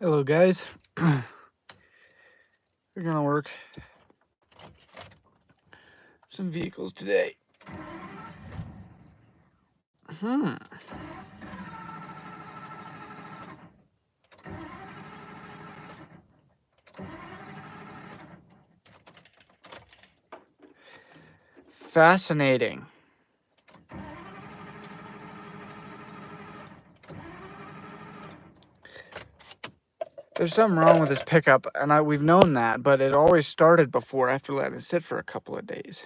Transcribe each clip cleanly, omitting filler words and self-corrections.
Hello guys, we're gonna work some vehicles today. Fascinating. There's something wrong with this pickup, and we've known that, but it always started before after letting it sit for a couple of days.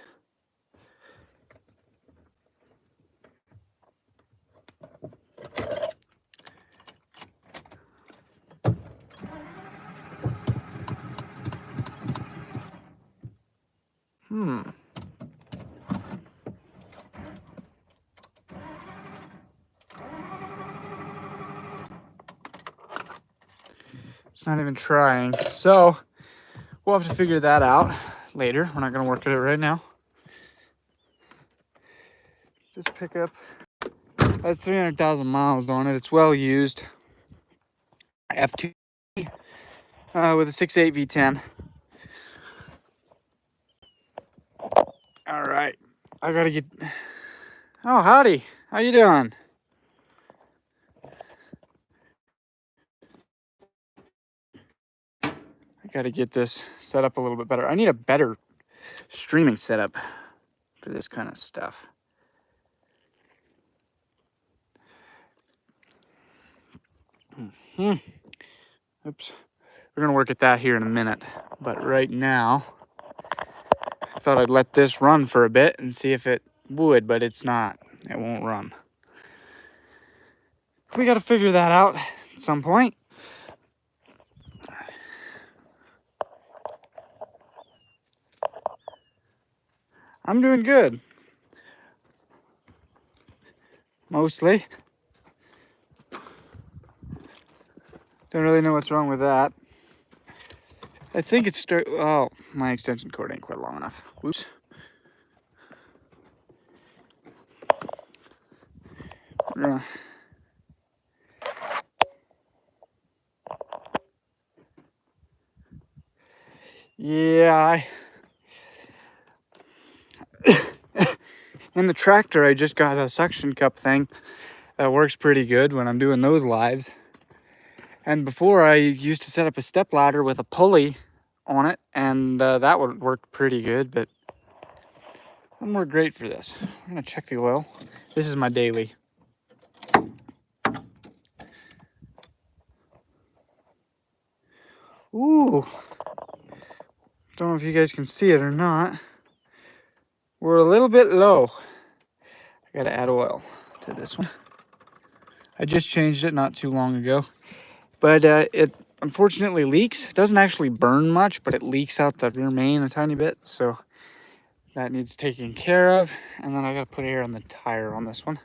It's not even trying. So we'll have to figure that out later. We're not gonna work at it right now. This pickup has 300,000 miles on it. It's well used. F2 with a 6.8 V10. All right, I gotta get. Oh, howdy. How you doing? I gotta get this set up a little bit better. I need a better streaming setup for this kind of stuff. Oops. We're gonna work at that here in a minute. But right now, I thought I'd let this run for a bit and see if it would, but it's not. It won't run. We gotta figure that out at some point. I'm doing good. Mostly. Don't really know what's wrong with that. I think it's oh, my extension cord ain't quite long enough. Whoops. Yeah, in the tractor, I just got a suction cup thing that works pretty good when I'm doing those lives. And before, I used to set up a step ladder with a pulley on it, and that would work pretty good, but I'm more great for this. I'm gonna check the oil. This is my daily. Ooh, don't know if you guys can see it or not. We're a little bit low. I gotta add oil to this one. I just changed it not too long ago, but it unfortunately leaks. It doesn't actually burn much, but it leaks out the rear main a tiny bit, so that needs taken care of. And then I gotta put air on the tire on this one.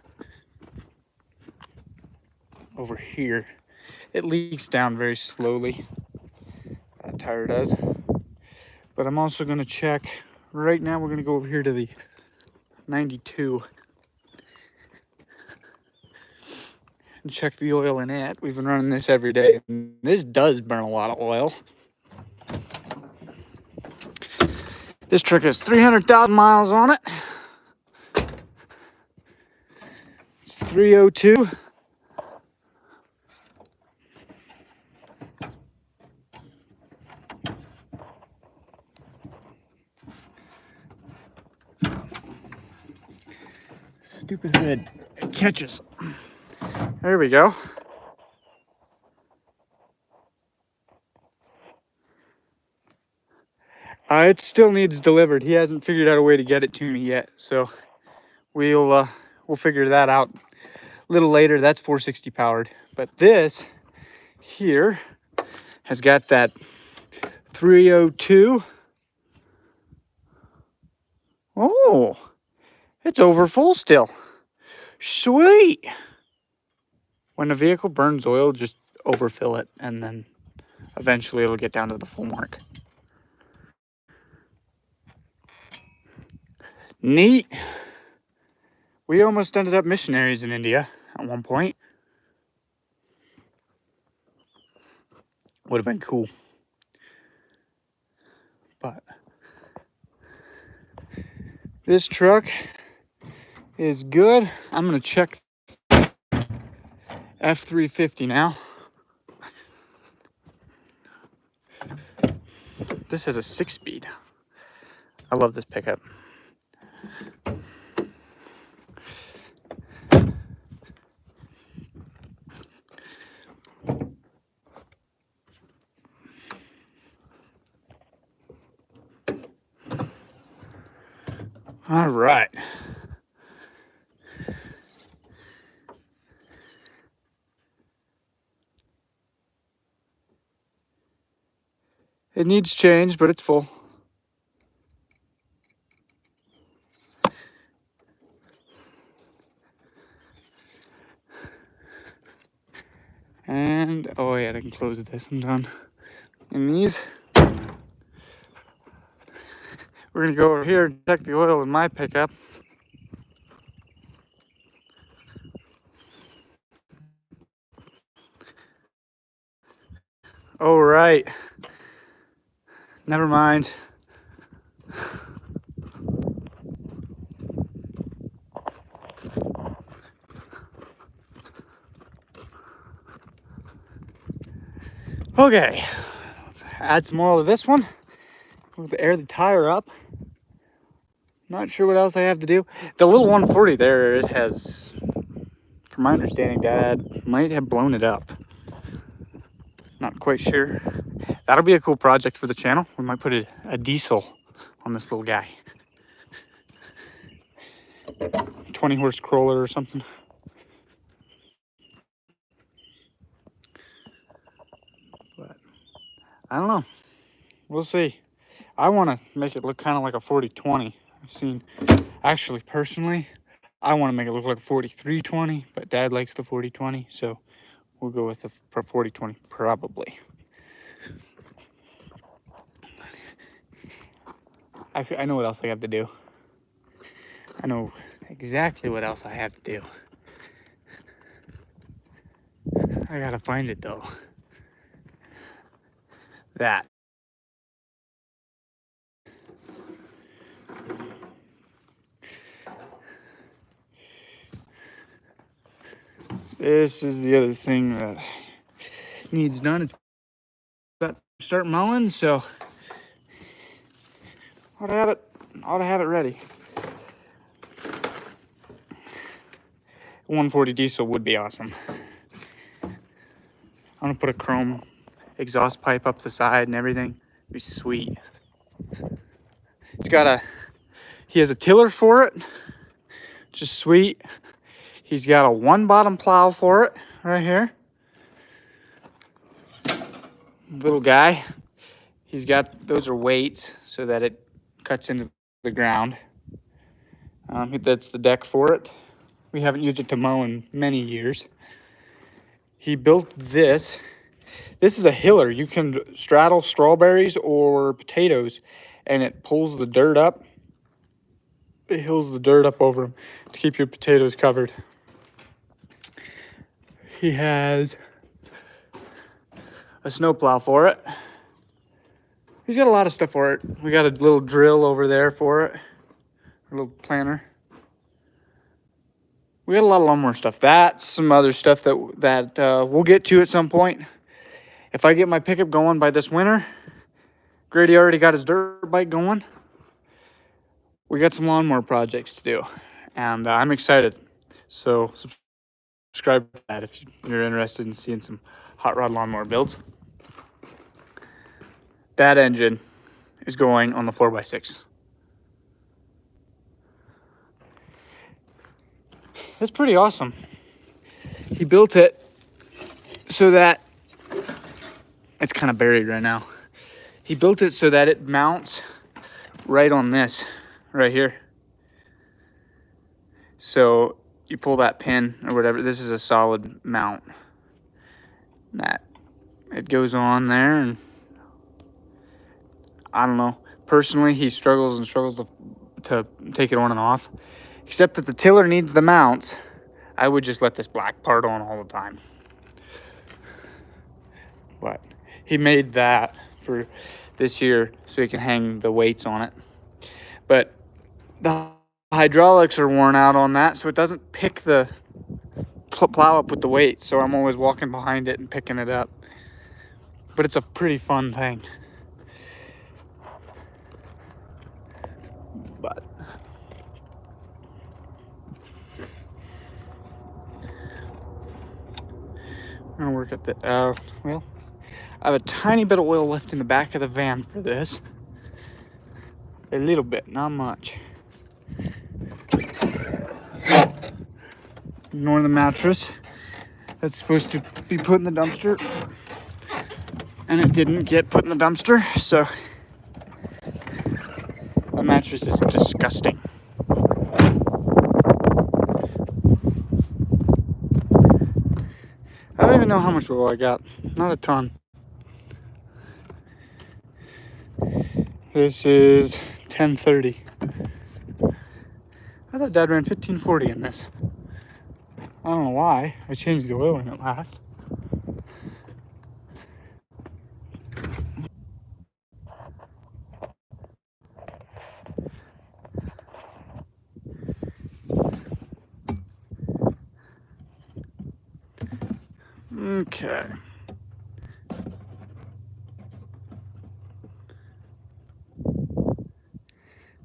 Over here, it leaks down very slowly. That tire does. But I'm also gonna check, right now we're gonna go over here to the 92 and check the oil in it. We've been running this every day. This does burn a lot of oil. This truck has 300,000 miles on it. It's 302. Stupid hood. It catches. There we go. It still needs delivered. He hasn't figured out a way to get it to me yet, so we'll figure that out a little later. That's 460 powered, but this here has got that 302. Oh, it's over full still. Sweet. When a vehicle burns oil, just overfill it, and then eventually it'll get down to the full mark. Neat. We almost ended up missionaries in India at one point. Would have been cool. But this truck is good. I'm gonna check F350 now. This has a 6-speed. I love this pickup. All right. It needs change, but it's full. And, oh yeah, I can close this, I'm done. And these, we're gonna go over here and check the oil in my pickup. Oh, right. Never mind. Okay, let's add some oil to this one. We'll air the tire up. Not sure what else I have to do. The little 140 there, it has, from my understanding, Dad might have blown it up. Not quite sure. That'll be a cool project for the channel. We might put a diesel on this little guy. 20 horse crawler or something. But I don't know. We'll see. I want to make it look kind of like a 4020. I've seen, actually, personally, I want to make it look like a 4320, but Dad likes the 4020, so we'll go with the 4020 probably. I know what else I have to do. I know exactly what else I have to do. I gotta find it though. That. This is the other thing that needs done. It's got to start mowing, so ought to have it ready. 140 diesel would be awesome. I'm gonna put a chrome exhaust pipe up the side and everything. It'd be sweet. He has a tiller for it, which is sweet. He's got a 1 bottom plow for it right here. Little guy. He's got, those are weights so that it cuts into the ground. That's the deck for it. We haven't used it to mow in many years. He built this. This is a hiller. You can straddle strawberries or potatoes and it pulls the dirt up. It hills the dirt up over them to keep your potatoes covered. He has a snowplow for it. He's got a lot of stuff for it. We got a little drill over there for it. A little planter. We got a lot of lawnmower stuff. That's some other stuff that we'll get to at some point. If I get my pickup going by this winter, Grady already got his dirt bike going. We got some lawnmower projects to do, and I'm excited. So subscribe to that if you're interested in seeing some hot rod lawnmower builds. That engine is going on the 4x6. It's pretty awesome. He built it so that it's kind of buried right now. He built it so that it mounts right on this right here. So you pull that pin or whatever. This is a solid mount. That it goes on there, and I don't know. Personally, he struggles to take it on and off. Except that the tiller needs the mounts. I would just let this black part on all the time. But He made that for this year so he can hang the weights on it. But the hydraulics are worn out on that, so it doesn't pick the plow up with the weights. So I'm always walking behind it and picking it up. But it's a pretty fun thing. But I'm gonna work at the well, I have a tiny bit of oil left in the back of the van for this. A little bit, not much. Ignore the mattress. That's supposed to be put in the dumpster. And it didn't get put in the dumpster, so the mattress is disgusting. I don't even know how much oil I got. Not a ton. This is 1030. I thought Dad ran 1540 in this. I don't know why. I changed the oil in it last. Okay.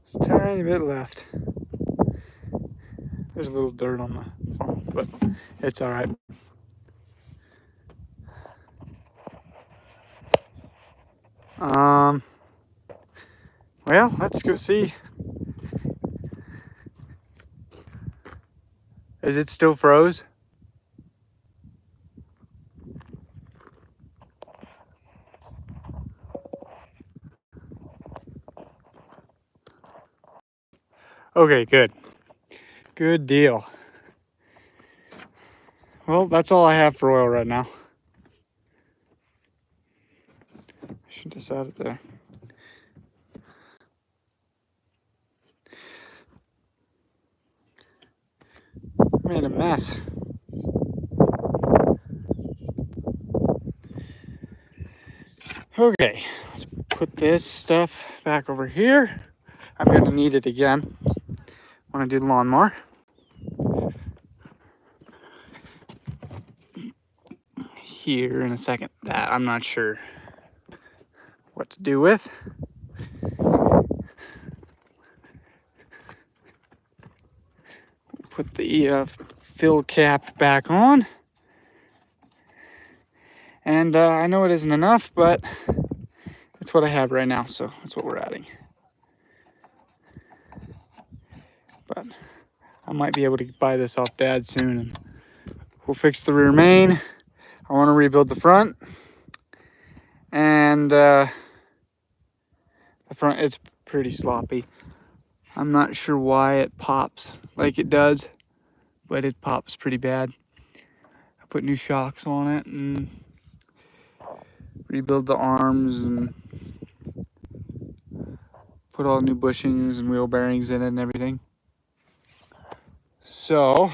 There's a tiny bit left. There's a little dirt on the funnel, but it's all right. Well, let's go see. Is it still froze? Okay, good. Good deal. Well, that's all I have for oil right now. I should just add it there. Made a mess. Okay, let's put this stuff back over here. I'm gonna need it again when I do the lawnmower. Here in a second. That I'm not sure what to do with. Put the fill cap back on. And I know it isn't enough, but it's what I have right now, so that's what we're adding. But I might be able to buy this off Dad soon, and we'll fix the rear main. I want to rebuild the front. And the front is pretty sloppy. I'm not sure why it pops like it does, but it pops pretty bad. I put new shocks on it and rebuild the arms and put all new bushings and wheel bearings in it and everything. So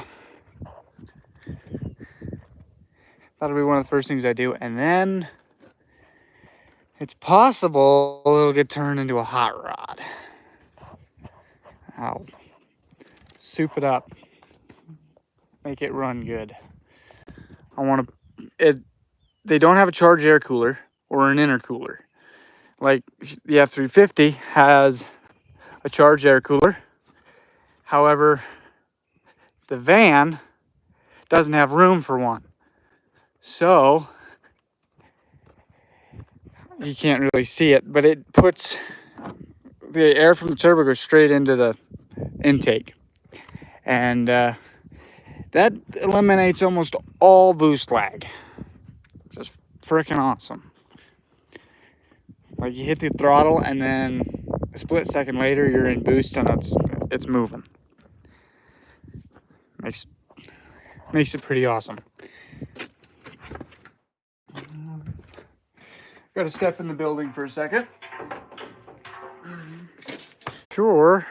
that'll be one of the first things I do, and then it's possible it'll get turned into a hot rod. I'll soup it up, make it run good. I want to. They don't have a charged air cooler or an intercooler. Like the F350 has a charged air cooler. However, the van doesn't have room for one. So you can't really see it, but it puts the air from the turbo goes straight into the intake. And that eliminates almost all boost lag. Just freaking awesome. Like you hit the throttle and then a split second later you're in boost and it's moving. Makes it pretty awesome. Got to step in the building for a second. Sure.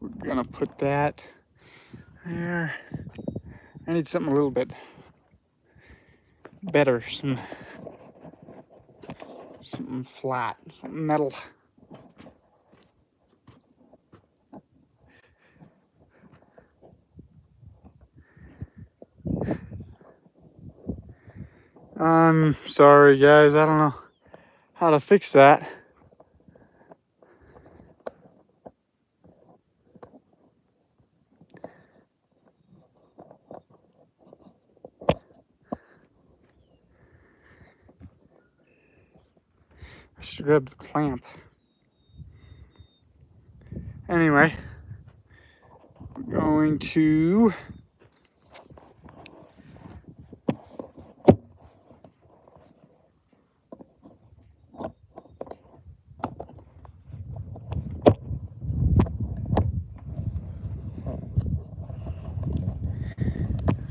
We're gonna put that there. I need something a little bit better, something flat, something metal. I'm sorry guys, I don't know how to fix that. I should grab the clamp. Anyway, we're going to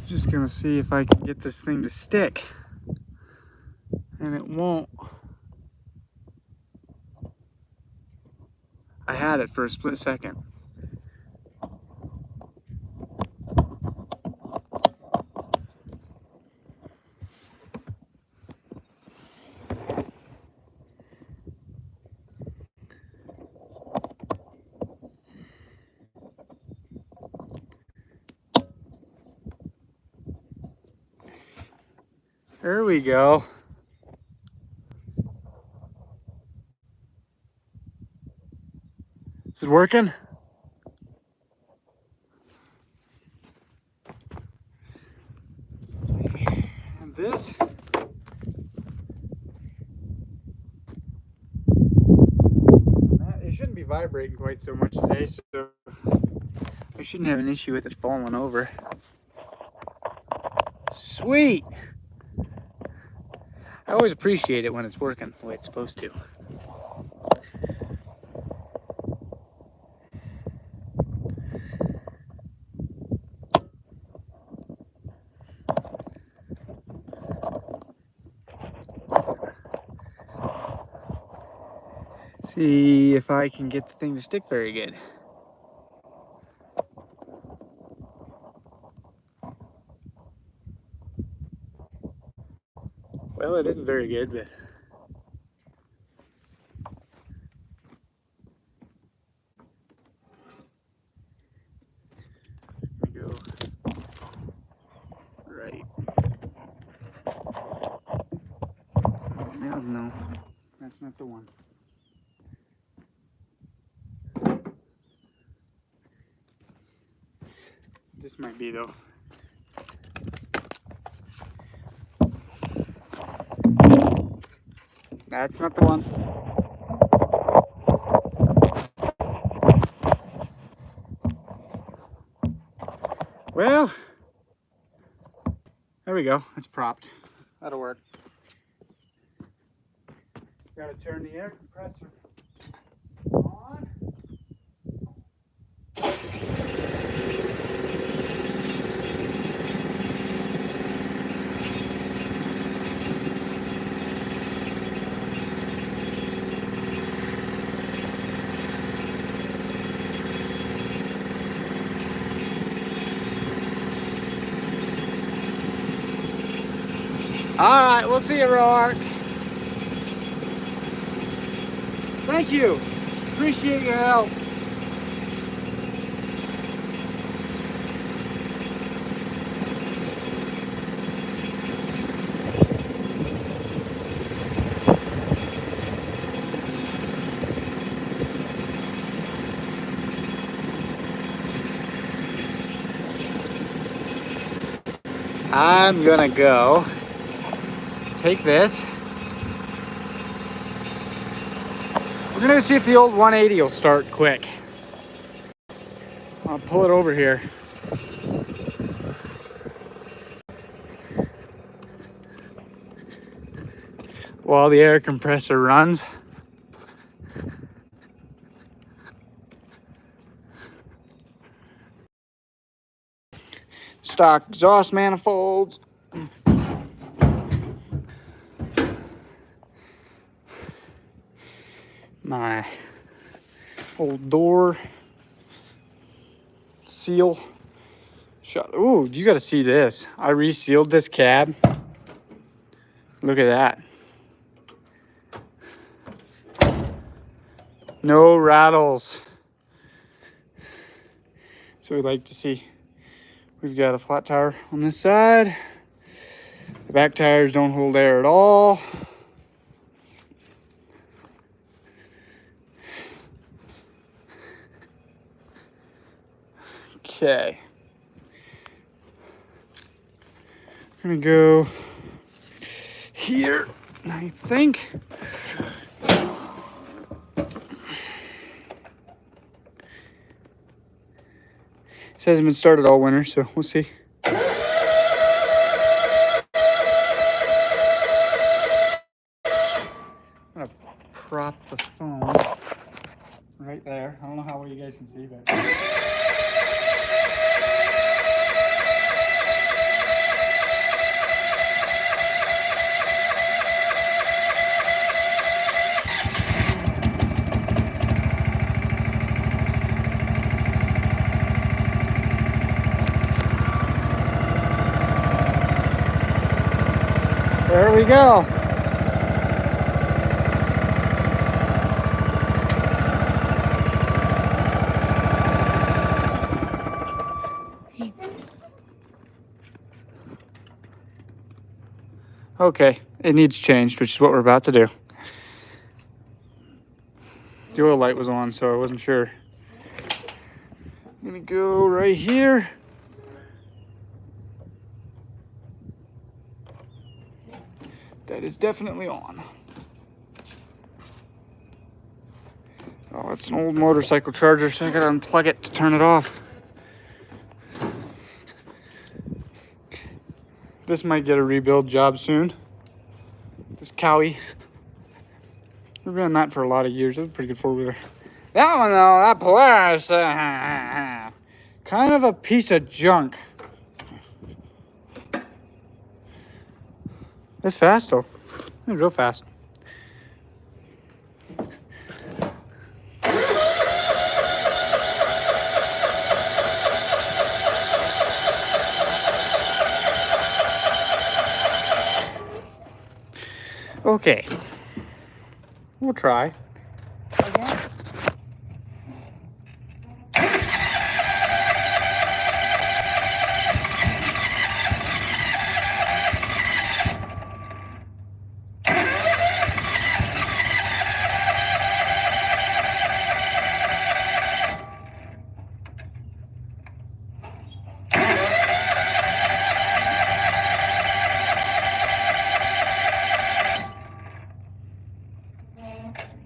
just gonna see if I can get this thing to stick, and it won't. I had it for a split second. There we go. Is it working? And this, it shouldn't be vibrating quite so much today, so I shouldn't have an issue with it falling over. Sweet! I always appreciate it when it's working the way it's supposed to. See if I can get the thing to stick very good. Well, it isn't very good, but let me go right. No, that's not the one. This might be though. That's not the one. Well, there we go. It's propped. That'll work. Gotta turn the air compressor on. All right, we'll see you, Roark. Thank you. Appreciate your help. I'm gonna go take this. We're gonna see if the old 180 will start quick. I'll pull it over here. While the air compressor runs. Stock exhaust manifolds. My old door seal shut. Ooh, you gotta see this. I resealed this cab. Look at that. No rattles. So we like to see. We've got a flat tire on this side. The back tires don't hold air at all. Okay. I'm gonna go here, I think. This hasn't been started all winter, so we'll see. I'm gonna prop the phone right there. I don't know how well you guys can see, but there we go. Okay, it needs changed, which is what we're about to do. The oil light was on, so I wasn't sure. I'm gonna go right here. That is definitely on. Oh, it's an old motorcycle charger, so I gotta unplug it to turn it off. This might get a rebuild job soon. This Cowie. We've been on that for a lot of years. It was a pretty good four-wheeler. That one though, that Polaris, kind of a piece of junk. It's fast though. It's real fast. Okay, we'll try again.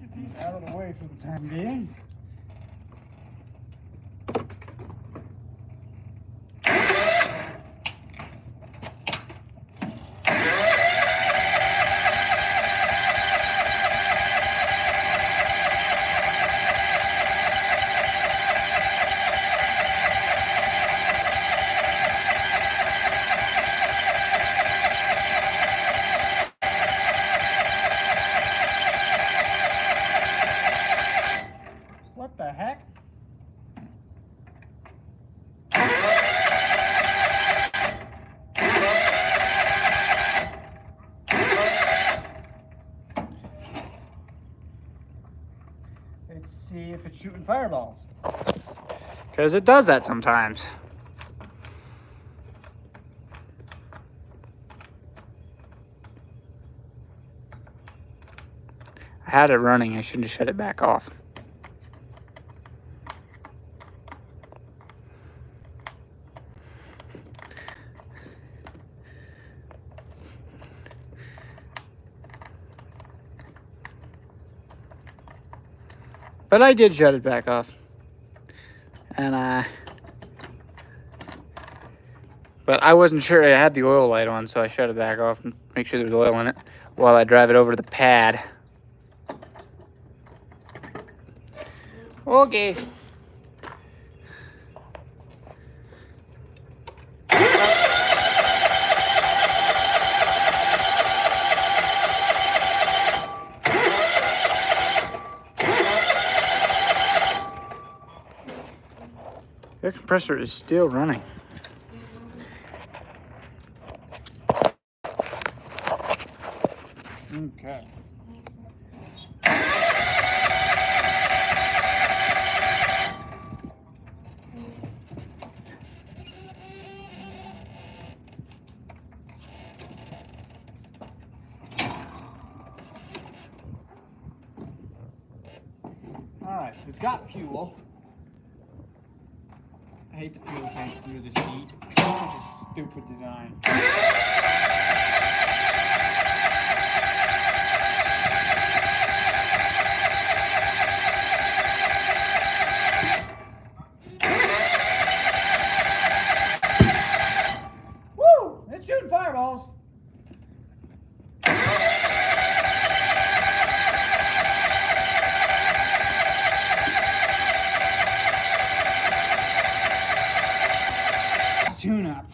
Get these out of the way for the time being. What the heck? Let's see if it's shooting fireballs. Because it does that sometimes. I had it running. I shouldn't have shut it back off. But I did shut it back off. And but I wasn't sure I had the oil light on, so I shut it back off and make sure there's oil in it while I drive it over to the pad. Okay. Air compressor is still running. Okay. Alright, so it's got fuel. I hate the fuel tank under this heat. It's such a stupid design. Woo! It's shooting fireballs! Tune up.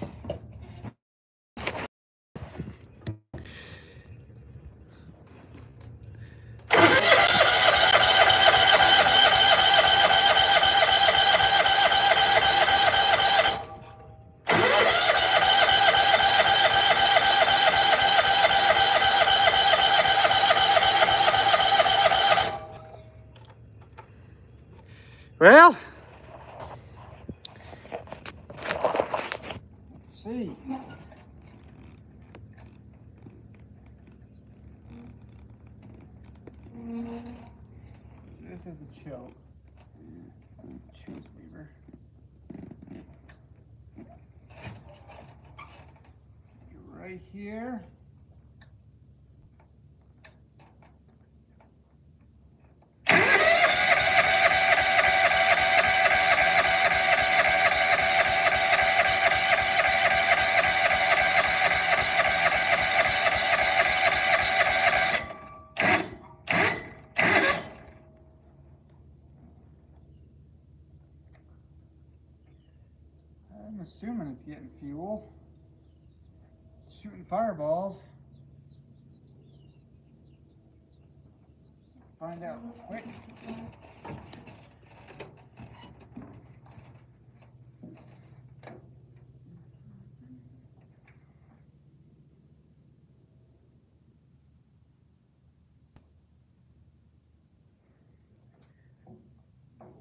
Well, let's see. This is the choke. This is the choke lever. Right here. I'm assuming it's getting fuel. It's shooting fireballs. Find out real quick.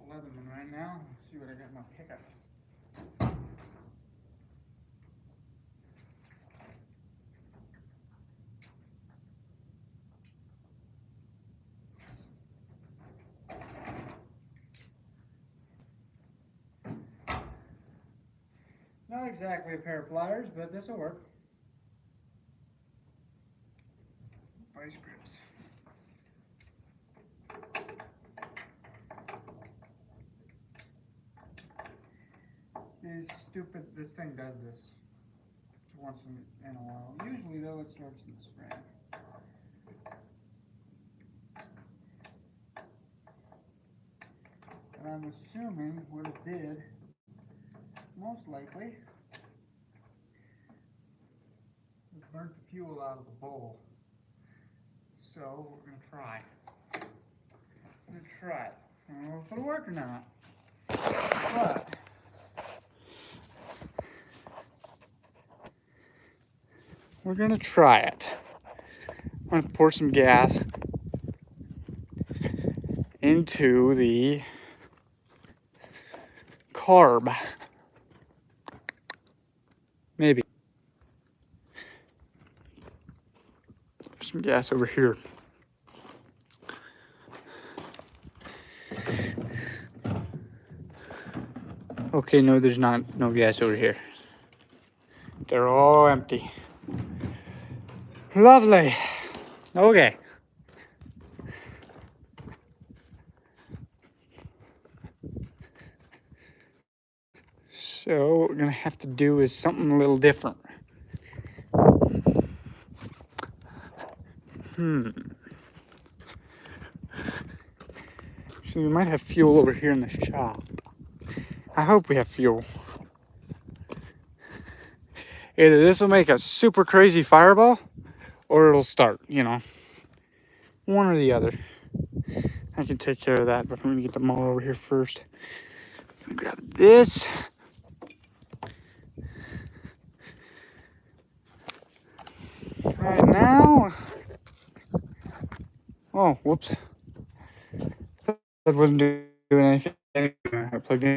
11 right now. Let's see what I got in my pickup. Not exactly a pair of pliers, but this will work. Vice grips. This thing does this once in a while. Usually though, it starts in the spring. And I'm assuming what it did, most likely, was burnt the fuel out of the bowl. So we're gonna try. I'm gonna try it. I don't know if it'll work or not. But we're gonna try it. I'm gonna pour some gas into the carb. Maybe. There's some gas over here. Okay, no, there's no gas over here. They're all empty. Lovely. Okay. So what we're gonna have to do is something a little different. So we might have fuel over here in the shop. I hope we have fuel. Either this will make a super crazy fireball or it'll start, you know. One or the other. I can take care of that, but I'm gonna get the mower over here first. I'm gonna grab this. Right now, Oh, whoops. That wasn't doing anything. I plugged in.